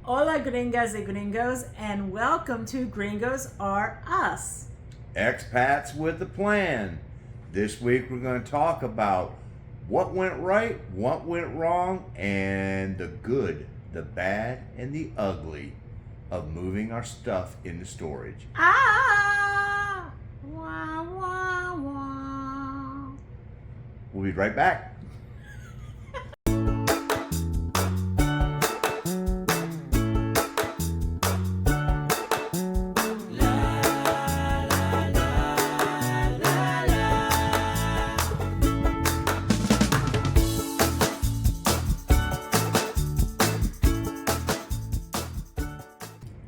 Hola, gringas y gringos, and welcome to Gringos Are Us. Expats with a plan. This week we're going to talk about what went right, what went wrong, and the good, the bad, and the ugly of moving our stuff into storage. Ah! Wah, wah, wah. We'll be right back.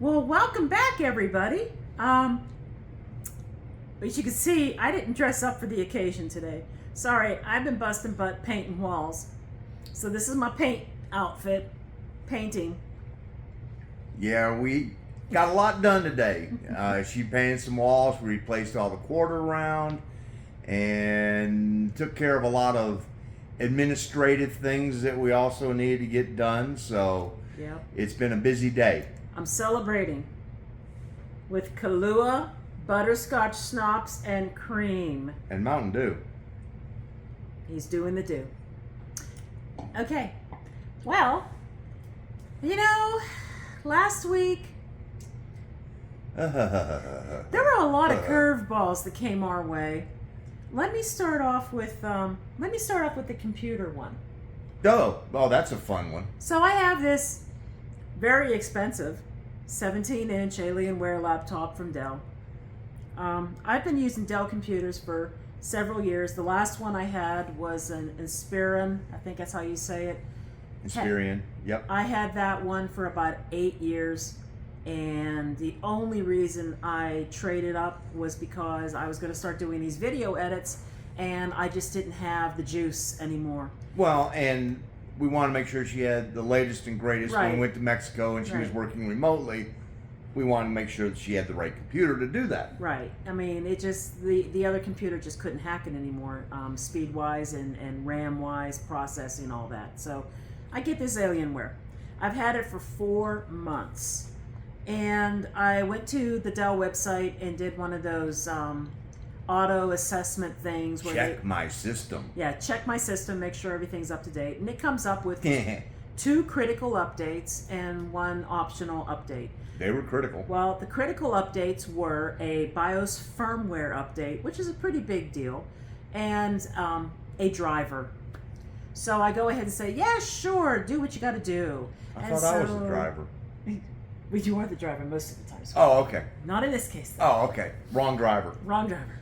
Well, welcome back, everybody. As you can see, I didn't dress up for the occasion today. Sorry, I've been busting butt painting walls. So this is my paint outfit, painting. Yeah, we got a lot done today. She painted some walls, we replaced all the quarter round, and took care of a lot of administrative things that we also needed to get done. So Yep. it's been a busy day. I'm celebrating with Kahlua, butterscotch schnapps, and cream. And Mountain Dew. He's doing the do. Okay. Well, last week there were a lot of curveballs that came our way. Let me start off with the computer one. Oh, that's a fun one. So I have this very expensive 17-inch Alienware laptop from Dell. I've been using Dell computers for several years. The last one I had was an Inspiron. I think that's how you say it. Inspiron, yep. I had that one for about 8 years, and the only reason I traded up was because I was going to start doing these video edits, and I just didn't have the juice anymore. Well, and we want to make sure she had the latest and greatest. When we Right. went to Mexico and she was Right. working remotely, we wanted to make sure that she had the right computer to do that. Right. I mean, it just, the other computer just couldn't hack it anymore, speed-wise and RAM-wise, processing, all that. So I get this Alienware. I've had it for 4 months. And I went to the Dell website and did one of those auto assessment things. Where Check my system. Yeah, check my system, make sure everything's up to date. And it comes up with 2 critical updates and 1 optional update. They were critical. Well, the critical updates were a BIOS firmware update, which is a pretty big deal, and a driver. So I go ahead and say, yeah, sure, do what you got to do. I thought I was the driver. Well, you are the driver most of the time. So Oh, okay. not in this case, though. Oh, okay. Wrong driver. Wrong driver.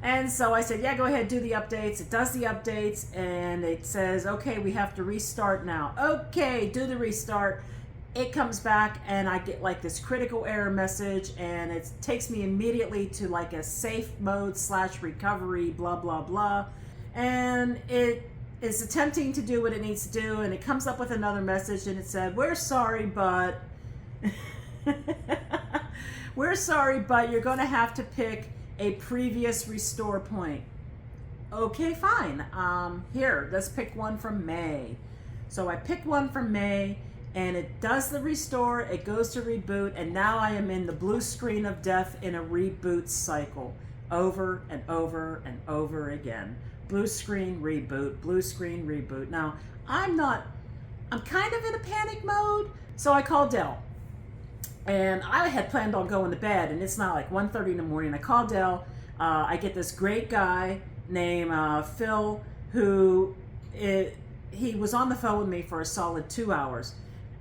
And so I said, yeah, go ahead, do the updates. It does the updates, and it says, okay, we have to restart now. Okay, do the restart. It comes back, and I get like this critical error message, and it takes me immediately to like a safe mode / recovery, blah, blah, blah. And it is attempting to do what it needs to do, and it comes up with another message, and it said, we're sorry, but we're sorry, but you're going to have to pick a previous restore point. Okay, fine. Here, let's pick one from May. So I pick one from May, and it does the restore, it goes to reboot, and now I am in the blue screen of death in a reboot cycle. Over and over and over again. Blue screen, reboot, blue screen, reboot. Now, I'm kind of in a panic mode, so I call Dell. And I had planned on going to bed, and it's not like 1:30 in the morning. I call Dell. I get this great guy named Phil, who he was on the phone with me for a solid 2 hours,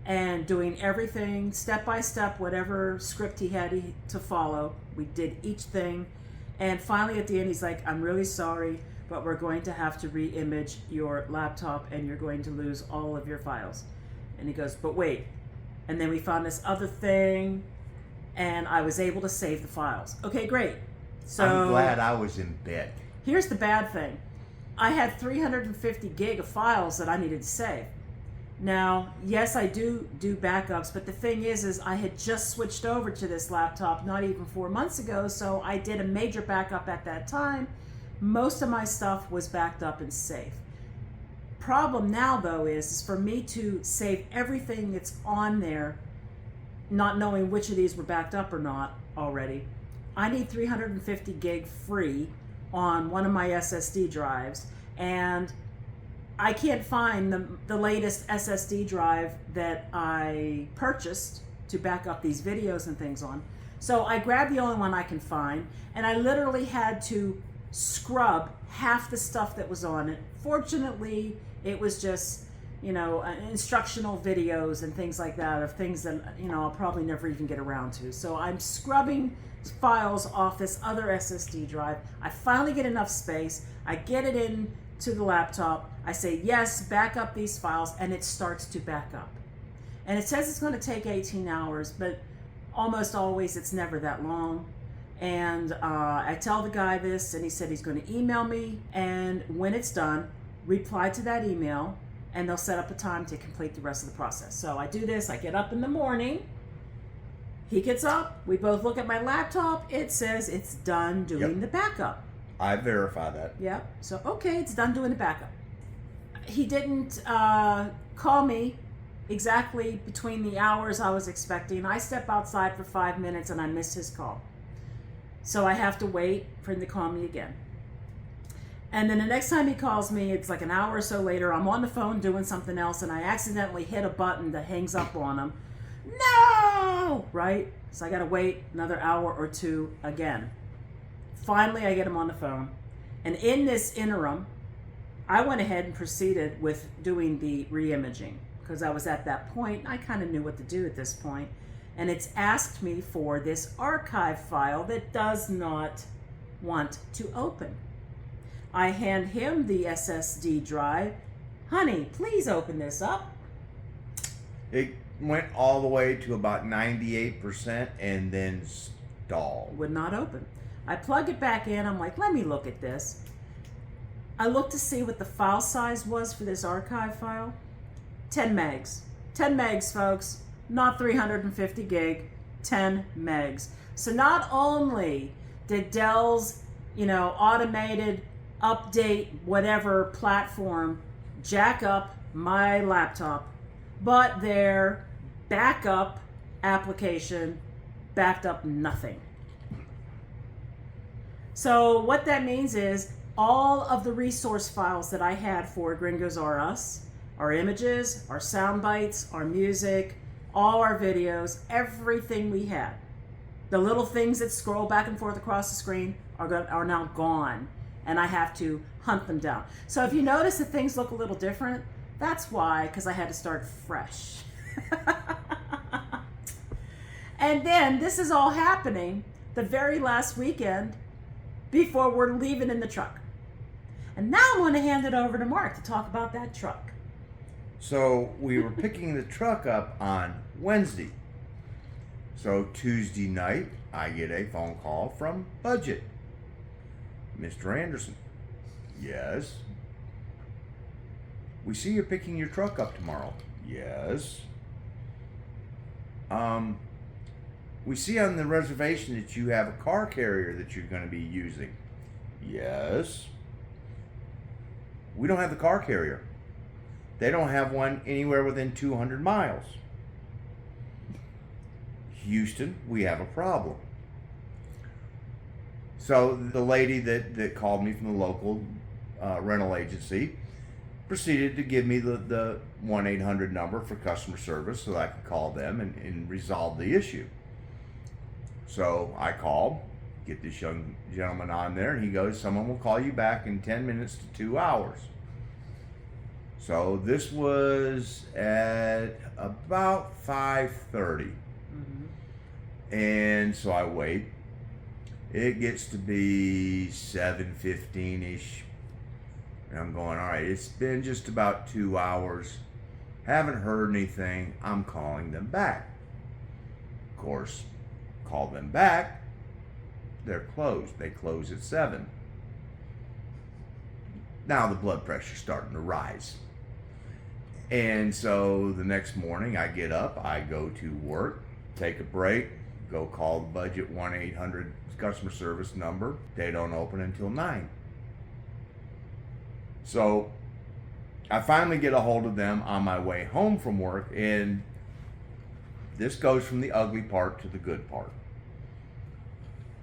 and doing everything step by step, whatever script he had to follow. We did each thing, and finally at the end, he's like, "I'm really sorry, but we're going to have to re-image your laptop, and you're going to lose all of your files." And he goes, "But wait." And then we found this other thing, and I was able to save the files. Okay, great. So I'm glad I was in bed. Here's the bad thing. I had 350 gig of files that I needed to save. Now, yes, I do backups, but the thing is I had just switched over to this laptop not even 4 months ago, so I did a major backup at that time. Most of my stuff was backed up and safe. Problem now, though, is for me to save everything that's on there not knowing which of these were backed up or not already. I need 350 gig free on one of my SSD drives, and I can't find the latest SSD drive that I purchased to back up these videos and things on. So I grabbed the only one I can find, and I literally had to scrub half the stuff that was on it. Fortunately, it was just, instructional videos and things like that of things that, I'll probably never even get around to. So I'm scrubbing files off this other SSD drive. I finally get enough space. I get it in to the laptop. I say, yes, back up these files, and it starts to back up. And it says it's going to take 18 hours, but almost always it's never that long. And I tell the guy this, and he said he's going to email me, and when it's done, reply to that email, and they'll set up a time to complete the rest of the process. So I do this. I get up in the morning. He gets up. We both look at my laptop. It says it's done doing the backup. I verify that. Yep. So, okay, it's done doing the backup. He didn't call me exactly between the hours I was expecting. I step outside for 5 minutes, and I miss his call. So I have to wait for him to call me again. And then the next time he calls me, it's like an hour or so later. I'm on the phone doing something else, and I accidentally hit a button that hangs up on him. No! Right? So I got to wait another hour or two again. Finally, I get him on the phone. And in this interim, I went ahead and proceeded with doing the re-imaging, because I was at that point. I kind of knew what to do at this point. And it's asked me for this archive file that does not want to open. I hand him the SSD drive. Honey, please open this up. It went all the way to about 98% and then stalled. Would not open. I plug it back in. I'm like, let me look at this. I looked to see what the file size was for this archive file. 10 megs. 10 megs, folks. Not 350 gig. 10 megs. So not only did Dell's, automated update whatever platform jack up my laptop, but their backup application backed up nothing. So what that means is all of the resource files that I had for Gringos R Us, our images, our sound bites, our music, all our videos, everything we had, the little things that scroll back and forth across the screen are now gone, and I have to hunt them down. So if you notice that things look a little different, that's why, because I had to start fresh. And then this is all happening the very last weekend before we're leaving in the truck. And now I want to hand it over to Mark to talk about that truck. So we were picking the truck up on Wednesday. So Tuesday night, I get a phone call from Budget. Mr. Anderson. Yes. We see you're picking your truck up tomorrow. Yes. We see on the reservation that you have a car carrier that you're going to be using. Yes. We don't have the car carrier. They don't have one anywhere within 200 miles. Houston, we have a problem. So the lady that called me from the local rental agency proceeded to give me the 1-800 number for customer service so that I could call them and resolve the issue. So I called, get this young gentleman on there, and he goes, someone will call you back in 10 minutes to 2 hours. So this was at about 5:30. And so I wait. It gets to be 7:15-ish. And I'm going, all right, it's been just about 2 hours. Haven't heard anything. I'm calling them back. Of course, call them back. They're closed. They close at 7. Now the blood pressure's starting to rise. And so the next morning I get up, I go to work, take a break, go call the Budget 1-800 customer service number. They don't open until 9. So I finally get a hold of them on my way home from work, and this goes from the ugly part to the good part.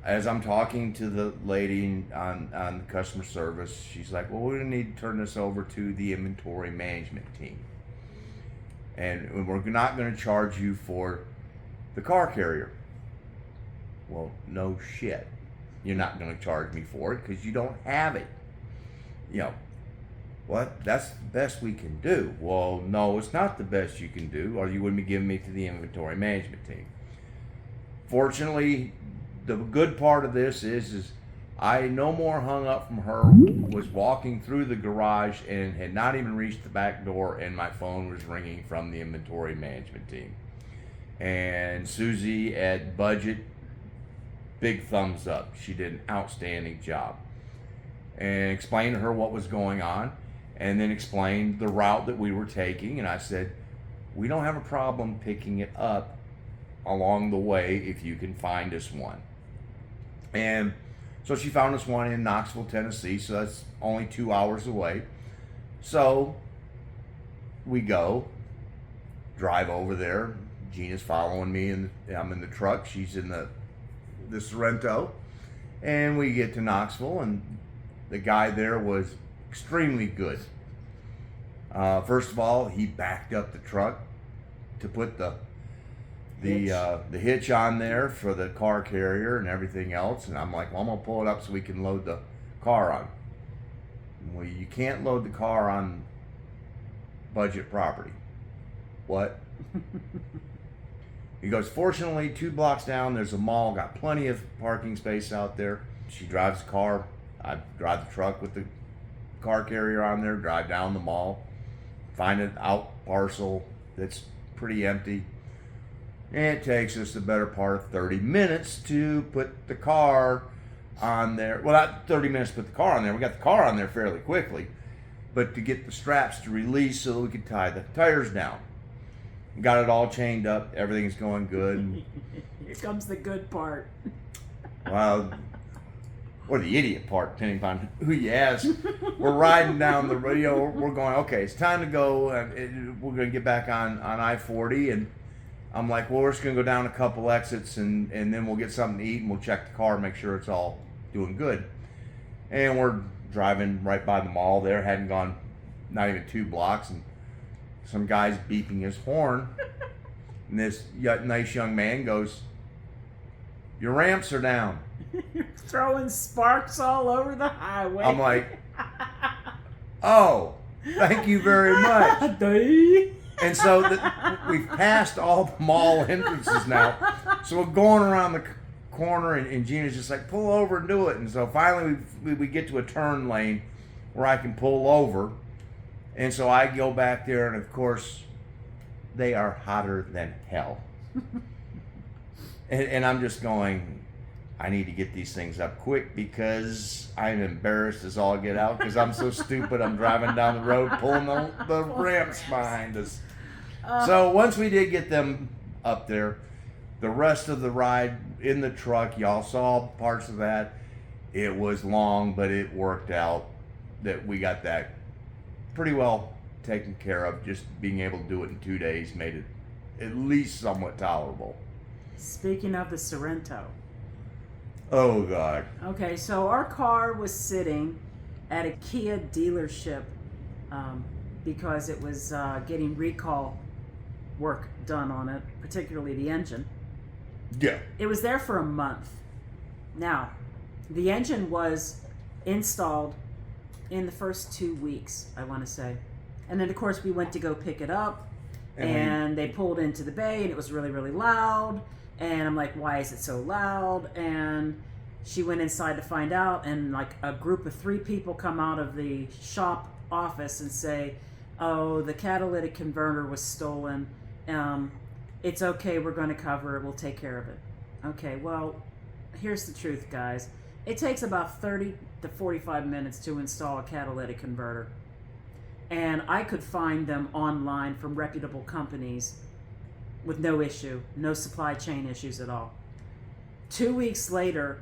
As I'm talking to the lady on customer service, she's like, well, we're going to need to turn this over to the inventory management team. And we're not going to charge you for the car carrier. Well, no shit. You're not going to charge me for it because you don't have it. You know, what? That's the best we can do. Well, no, it's not the best you can do, or you wouldn't be giving me to the inventory management team. Fortunately, the good part of this is I no more hung up from her, was walking through the garage and had not even reached the back door, and my phone was ringing from the inventory management team. And Susie at Budget, big thumbs up. She did an outstanding job. And explained to her what was going on, and then explained the route that we were taking. And I said, we don't have a problem picking it up along the way if you can find us one. And so she found us one in Knoxville, Tennessee, so that's only 2 hours away. So we go, drive over there. Gina's following me, and I'm in the truck. She's in the Sorrento. And we get to Knoxville, and the guy there was extremely good. First of all, he backed up the truck to put the hitch on there for the car carrier and everything else. And I'm like, well, I'm going to pull it up so we can load the car on. Well, you can't load the car on Budget property. What? He goes, fortunately, 2 blocks down, there's a mall, got plenty of parking space out there. She drives the car. I drive the truck with the car carrier on there, drive down the mall, find an out parcel that's pretty empty. And it takes us the better part of 30 minutes to put the car on there. Well, not 30 minutes to put the car on there. We got the car on there fairly quickly. But to get the straps to release so that we could tie the tires down. Got it all chained up. Everything's going good. Here comes the good part. Well, or the idiot part, depending upon who you ask. We're riding down the road. You know, we're going, okay, it's time to go. We're going to get back on I-40. And I'm like, well, we're just going to go down a couple exits and then we'll get something to eat and we'll check the car, make sure it's all doing good. And we're driving right by the mall there. Hadn't gone not even 2 blocks. And some guy's beeping his horn. And this nice young man goes, your ramps are down. You're throwing sparks all over the highway. I'm like, oh, thank you very much. And so we've passed all the mall entrances now. So we're going around the corner, and Gina's just like, pull over and do it. And so finally we get to a turn lane where I can pull over. And so I go back there, and of course, they are hotter than hell. And I'm just going, I need to get these things up quick because I'm embarrassed as all get out because I'm so stupid. I'm driving down the road pulling the ramps behind us. So once we did get them up there, the rest of the ride in the truck, y'all saw parts of that. It was long, but it worked out that we got that pretty well taken care of. Just being able to do it in 2 days made it at least somewhat tolerable. Speaking of the Sorrento. Oh, God. Okay, so our car was sitting at a Kia dealership because it was getting recall work done on it, particularly the engine. Yeah. It was there for a month. Now, the engine was installed in the first 2 weeks, I want to say. And then, of course, we went to go pick it up, and they pulled into the bay, and it was really, really loud. And I'm like, why is it so loud? And she went inside to find out, and like a group of 3 people come out of the shop office and say, oh, the catalytic converter was stolen. It's okay, we're going to cover it, we'll take care of it. Okay, well, here's the truth, guys. It takes about 30 to 45 minutes to install a catalytic converter. And I could find them online from reputable companies with no issue, no supply chain issues at all. 2 weeks later,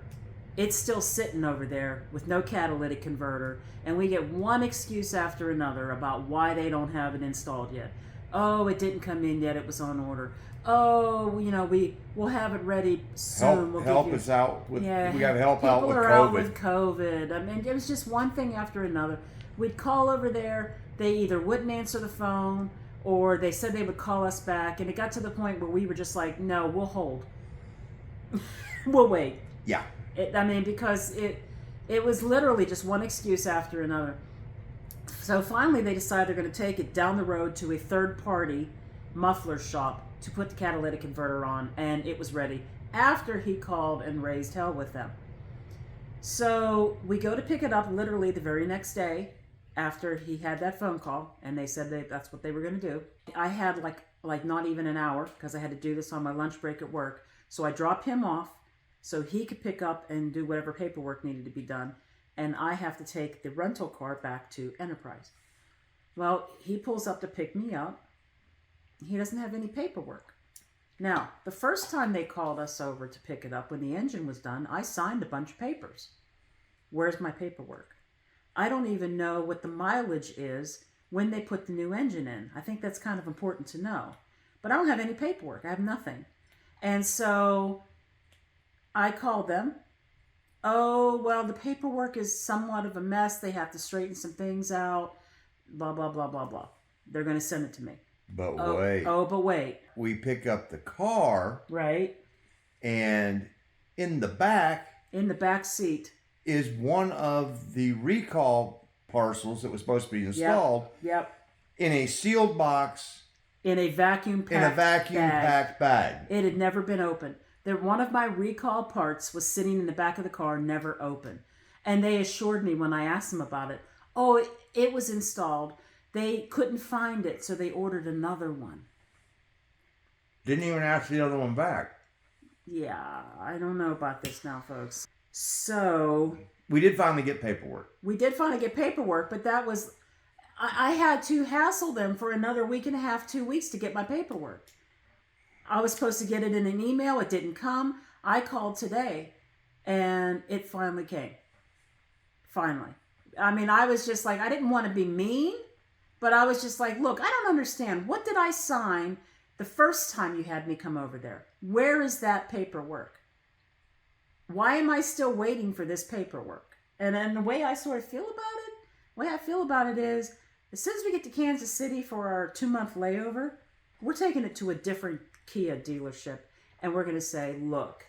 it's still sitting over there with no catalytic converter, and we get one excuse after another about why they don't have it installed yet. Oh, it didn't come in yet, it was on order. oh, we'll have it ready soon. Help us out with. Yeah, We got to help out with people are COVID. out with COVID. I mean, it was just one thing after another. We'd call over there. They either wouldn't answer the phone, or they said they would call us back. And it got to the point where we were just like, no, we'll hold. We'll wait. Yeah. Because it was literally just one excuse after another. So finally they decided they're going to take it down the road to a third-party muffler shop to put the catalytic converter on, and it was ready after he called and raised hell with them. So we go to pick it up literally the very next day after he had that phone call, and they said that's what they were going to do. I had like not even an hour because I had to do this on my lunch break at work. So I dropped him off so he could pick up and do whatever paperwork needed to be done. And I have to take the rental car back to Enterprise. Well, he pulls up to pick me up. He doesn't have any paperwork. Now, the first time they called us over to pick it up, when the engine was done, I signed a bunch of papers. Where's my paperwork? I don't even know what the mileage is when they put the new engine in. I think that's kind of important to know. But I don't have any paperwork. I have nothing. And so I called them. Oh, well, the paperwork is somewhat of a mess. They have to straighten some things out. Blah, blah, blah, blah, blah. They're going to send it to me. But wait. Oh, but wait. We pick up the car. Right. And in the back. In the back seat. Is one of the recall parcels that was supposed to be installed. Yep. In a sealed box. In a vacuum packed bag. It had never been opened. One of my recall parts was sitting in the back of the car, never open. And they assured me when I asked them about it, oh, it was installed. They couldn't find it, so they ordered another one. Didn't even ask the other one back. Yeah, I don't know about this now, folks. So... We did finally get paperwork. But that was... I had to hassle them for another week and a half, 2 weeks to get my paperwork. I was supposed to get it in an email. It didn't come. I called today, and it finally came. Finally. I was just like, I didn't want to be mean, but I was just like, look, I don't understand. What did I sign the first time you had me come over there? Where is that paperwork? Why am I still waiting for this paperwork? And then the way I sort of feel about it is, as soon as we get to Kansas City for our 2-month layover, we're taking it to a different Kia dealership, and we're going to say, look,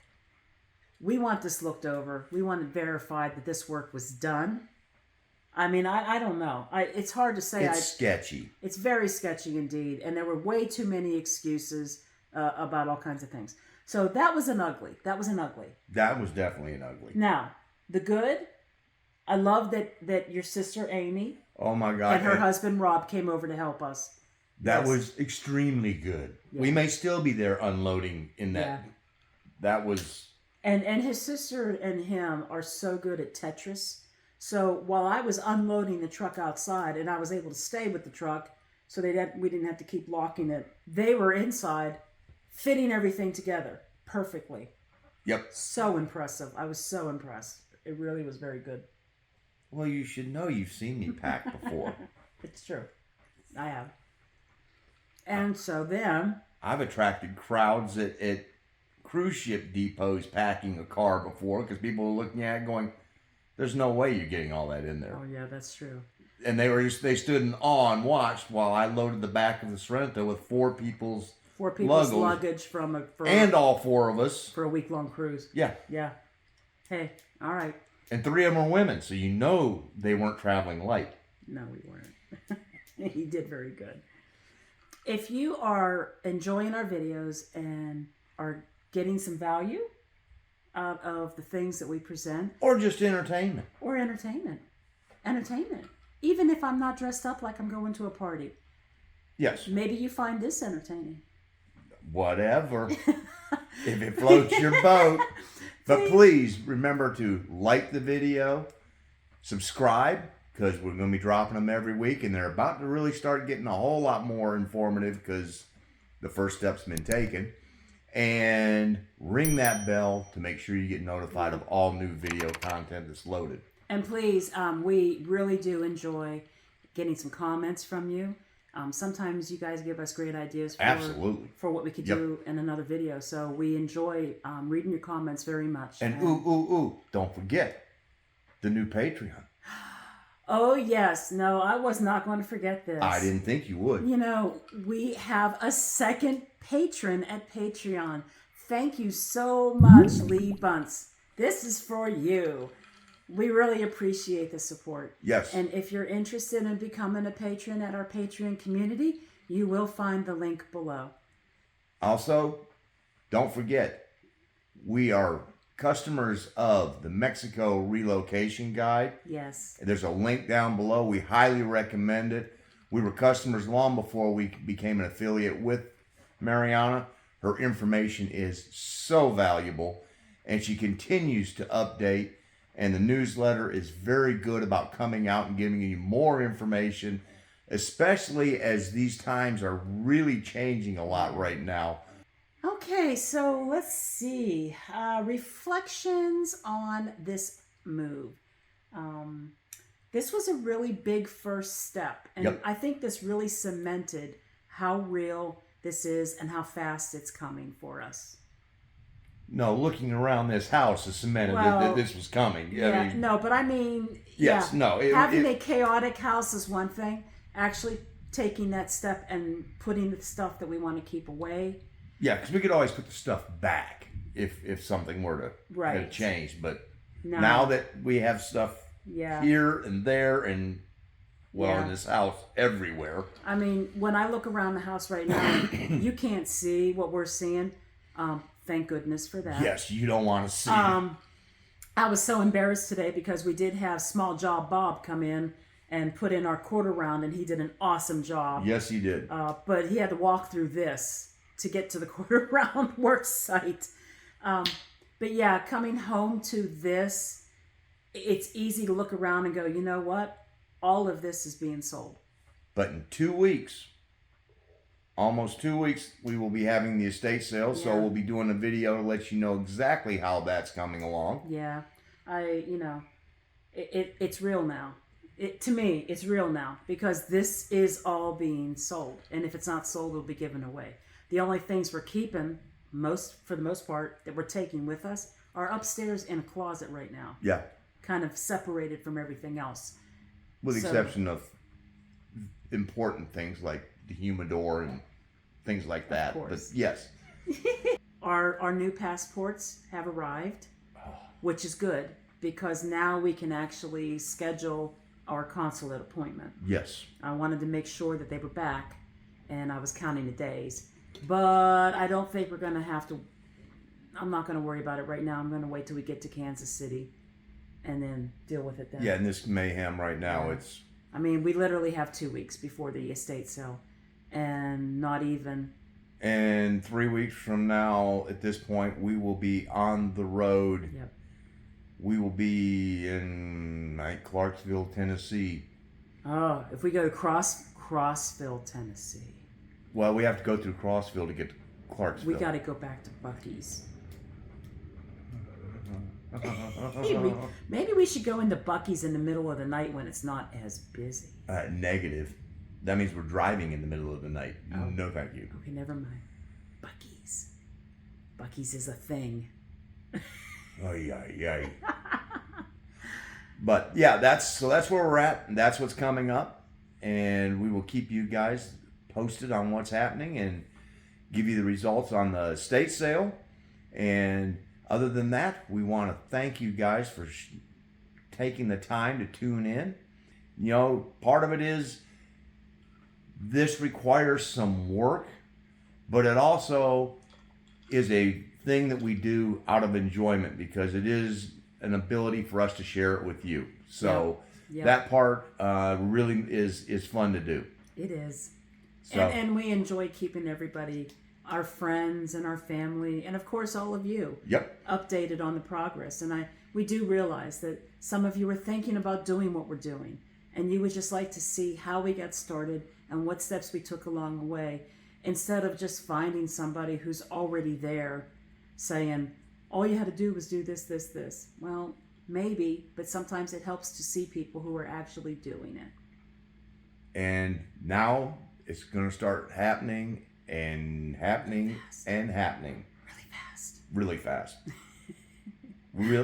we want this looked over. We want it verified that this work was done. I don't know. It's hard to say. It's sketchy. It's very sketchy indeed, and there were way too many excuses about all kinds of things. So that was an ugly. That was definitely an ugly. Now, the good, I love that your sister Amy, oh my God, and her husband Rob came over to help us. That was extremely good. Yeah. We may still be there unloading in that. Yeah. That was... And his sister and him are so good at Tetris. So while I was unloading the truck outside and I was able to stay with the truck so we didn't have to keep locking it, they were inside fitting everything together perfectly. Yep. So impressive. I was so impressed. It really was very good. Well, you should know you've seen me pack before. It's true. I have. And so then... I've attracted crowds at cruise ship depots packing a car before because people were looking at it going, there's no way you're getting all that in there. Oh, yeah, that's true. And they stood in awe and watched while I loaded the back of the Sorrento with four people's luggage and all four of us. For a week-long cruise. Yeah. Yeah. Hey, all right. And 3 of them are women, so you know they weren't traveling light. No, we weren't. He did very good. If you are enjoying our videos and are getting some value out of the things that we present. Or just entertainment. Entertainment. Even if I'm not dressed up like I'm going to a party. Yes. Maybe you find this entertaining. Whatever. If it floats your boat. But please remember to like the video, subscribe, because we're going to be dropping them every week, and they're about to really start getting a whole lot more informative because the first step's been taken. And ring that bell to make sure you get notified of all new video content that's loaded. And please, we really do enjoy getting some comments from you. Sometimes you guys give us great ideas Absolutely. for what we could do in another video. So we enjoy reading your comments very much. And don't forget the new Patreon. Oh, yes. No, I was not going to forget this. I didn't think you would. You know, we have a second patron at Patreon. Thank you so much, Lee Bunce. This is for you. We really appreciate the support. Yes. And if you're interested in becoming a patron at our Patreon community, you will find the link below. Also, don't forget, we are customers of the Mexico Relocation Guide. Yes. There's a link down below. We highly recommend it. We were customers long before we became an affiliate with Mariana. Her information is so valuable, and she continues to update. And the newsletter is very good about coming out and giving you more information, especially as these times are really changing a lot right now. Okay, so let's see. Reflections on this move. This was a really big first step. And I think this really cemented how real this is and how fast it's coming for us. No, looking around this house is cemented that this was coming. Yeah, I mean, no, but I mean, yes, no. Having a chaotic house is one thing. Actually taking that step and putting the stuff that we want to keep away. Yeah, because we could always put the stuff back if something were to change. But now that we have stuff here and there and, in this house, everywhere. I mean, when I look around the house right now, you can't see what we're seeing. Thank goodness for that. Yes, you don't want to see. I was so embarrassed today because we did have Small Job Bob come in and put in our quarter round, and he did an awesome job. Yes, he did. But he had to walk through this to get to the quarter round work site. But yeah, coming home to this, it's easy to look around and go, you know what? All of this is being sold. But in 2 weeks, almost 2 weeks, we will be having the estate sale. Yeah. So we'll be doing a video to let you know exactly how that's coming along. Yeah. It's real now. To me, it's real now because this is all being sold. And if it's not sold, it'll be given away. The only things we're keeping, for the most part, that we're taking with us are upstairs in a closet right now. Yeah. Kind of separated from everything else. With the exception of important things like the humidor and things like that. Of course. But yes. Our new passports have arrived, which is good because now we can actually schedule our consulate appointment. Yes. I wanted to make sure that they were back, and I was counting the days. But I don't think we're going to have to... I'm not going to worry about it right now. I'm going to wait till we get to Kansas City and then deal with it then. Yeah, in this mayhem right now, it's... I mean, we literally have 2 weeks before the estate sale, and not even... And 3 weeks from now, at this point, we will be on the road. Yep. We will be in Clarksville, Tennessee. Oh, if we go to Crossville, Tennessee. Well, we have to go through Crossville to get to Clarksville. We got to go back to Buc-ee's. Maybe we should go into Buc-ee's in the middle of the night when it's not as busy. Negative. That means we're driving in the middle of the night. Oh. No, thank you. Okay, never mind. Buc-ee's. Buc-ee's is a thing. Oh, yeah. But yeah, that's where we're at. And that's what's coming up. And we will keep you guys posted on what's happening and give you the results on the estate sale. And other than that, we want to thank you guys for taking the time to tune in. You know, part of it is this requires some work, but it also is a thing that we do out of enjoyment because it is an ability for us to share it with you. So that part really is fun to do. It is. So. And we enjoy keeping everybody, our friends and our family, and of course all of you, updated on the progress. And we do realize that some of you are thinking about doing what we're doing, and you would just like to see how we got started and what steps we took along the way, instead of just finding somebody who's already there saying, all you had to do was do this, this, this. Well, maybe, but sometimes it helps to see people who are actually doing it. And now it's going to start happening and happening and happening. Really fast. Really fast.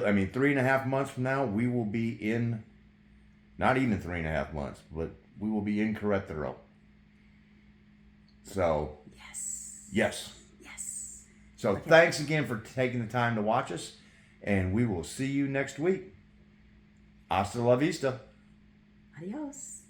I mean, 3.5 months from now, we will be in, not even 3.5 months, but we will be in Querétaro. So, yes. So, thanks again for taking the time to watch us, and we will see you next week. Hasta la vista. Adios.